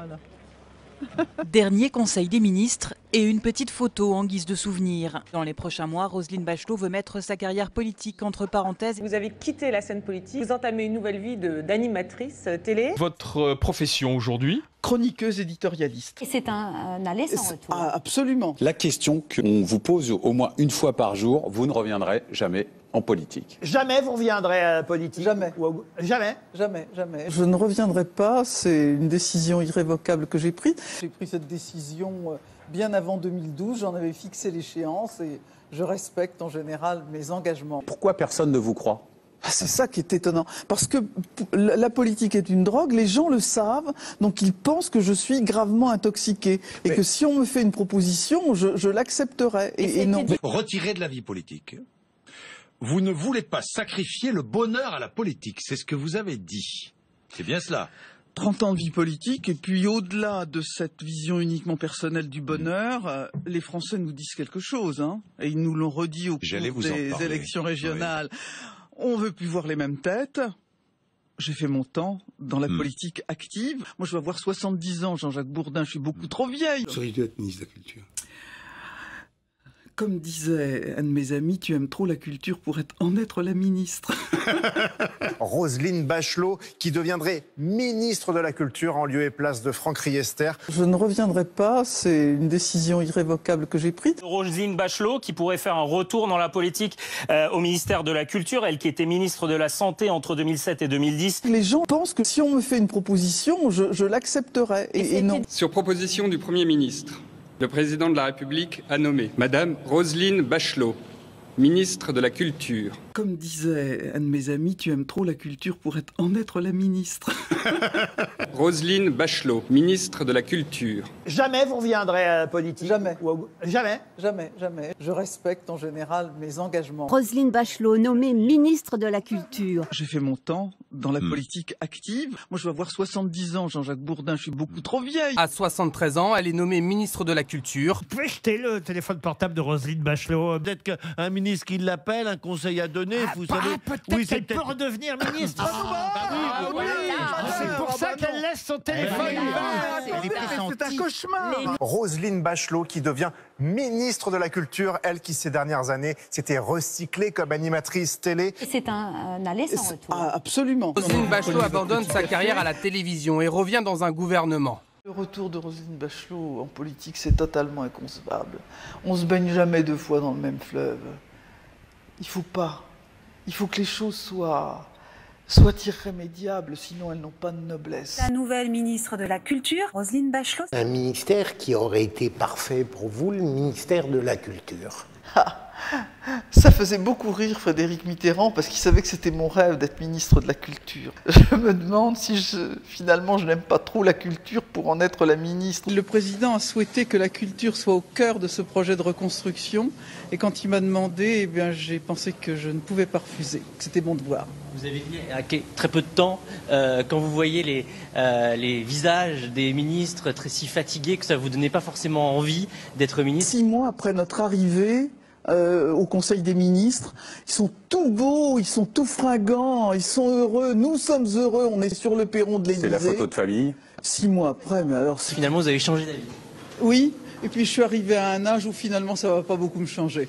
Voilà. Dernier conseil des ministres et une petite photo en guise de souvenir. Dans les prochains mois, Roselyne Bachelot veut mettre sa carrière politique entre parenthèses. Vous avez quitté la scène politique, vous entamez une nouvelle vie d'animatrice télé. Votre profession aujourd'hui? Chroniqueuse éditorialiste. Et c'est un aller sans retour. Absolument. La question qu'on vous pose au moins une fois par jour, vous ne reviendrez jamais en politique. Jamais vous reviendrez à la politique? Jamais. Jamais? Jamais, jamais. Je ne reviendrai pas, c'est une décision irrévocable que j'ai prise. J'ai pris cette décision bien avant 2012, j'en avais fixé l'échéance et je respecte en général mes engagements. Pourquoi personne ne vous croit ? C'est ça qui est étonnant, parce que la politique est une drogue, les gens le savent, donc ils pensent que je suis gravement intoxiqué et que si on me fait une proposition, je l'accepterai. Et non. Retiré de la vie politique. Vous ne voulez pas sacrifier le bonheur à la politique, c'est ce que vous avez dit. C'est bien cela. 30 ans de vie politique, et puis au-delà de cette vision uniquement personnelle du bonheur, les Français nous disent quelque chose, hein, et ils nous l'ont redit au cours des élections régionales. Oui. On veut plus voir les mêmes têtes. J'ai fait mon temps dans la politique active. Moi, je vais avoir 70 ans, Jean-Jacques Bourdin, je suis beaucoup trop vieille. Vous auriez dû être ministre de la Culture. Comme disait un de mes amis, tu aimes trop la culture pour en être la ministre. Roselyne Bachelot, qui deviendrait ministre de la Culture en lieu et place de Franck Riester. Je ne reviendrai pas, c'est une décision irrévocable que j'ai prise. Roselyne Bachelot, qui pourrait faire un retour dans la politique au ministère de la Culture, elle qui était ministre de la Santé entre 2007 et 2010. Les gens pensent que si on me fait une proposition, je l'accepterai, et non. Sur proposition du Premier ministre, le président de la République a nommé Madame Roselyne Bachelot, ministre de la Culture. Comme disait un de mes amis, tu aimes trop la culture pour en être la ministre. Roselyne Bachelot, ministre de la Culture. Jamais vous reviendrez à la politique? Jamais. Jamais? Jamais, jamais. Je respecte en général mes engagements. Roselyne Bachelot, nommée ministre de la Culture. J'ai fait mon temps dans la politique active. Moi, je vais avoir 70 ans, Jean-Jacques Bourdin, je suis beaucoup trop vieille. À 73 ans, elle est nommée ministre de la Culture. Vous pouvez jeter le téléphone portable de Roselyne Bachelot. Peut-être qu'un ministre qui l'appelle, un conseil à donner, vous savez. Peut-être qu'elle peut redevenir ministre. C'est pour ça qu'elle laisse son téléphone. C'est un cauchemar. Roselyne Bachelot, qui devient ministre de la Culture, elle qui ces dernières années s'était recyclée comme animatrice télé. Et c'est un aller sans retour. Absolument. Roselyne Bachelot abandonne sa carrière à la télévision et revient dans un gouvernement. Le retour de Roselyne Bachelot en politique, c'est totalement inconcevable. On se baigne jamais deux fois dans le même fleuve. Il faut pas. Il faut que les choses soient irrémédiables, sinon elles n'ont pas de noblesse. La nouvelle ministre de la Culture, Roselyne Bachelot. Un ministère qui aurait été parfait pour vous, le ministère de la Culture. Ça faisait beaucoup rire Frédéric Mitterrand parce qu'il savait que c'était mon rêve d'être ministre de la Culture. Je me demande si finalement je n'aime pas trop la culture pour en être la ministre. Le président a souhaité que la culture soit au cœur de ce projet de reconstruction et quand il m'a demandé, eh bien, j'ai pensé que je ne pouvais pas refuser, que c'était mon devoir. Vous avez dit à très peu de temps, quand vous voyez les visages des ministres si fatigués, que ça ne vous donnait pas forcément envie d'être ministre. 6 mois après notre arrivée au Conseil des ministres, ils sont tout beaux, ils sont tout fringants, ils sont heureux, nous sommes heureux, on est sur le perron de l'Élysée. C'est la photo de famille. 6 mois après, mais alors... Finalement, vous avez changé d'avis. Oui, et puis je suis arrivé à un âge où finalement ça ne va pas beaucoup me changer.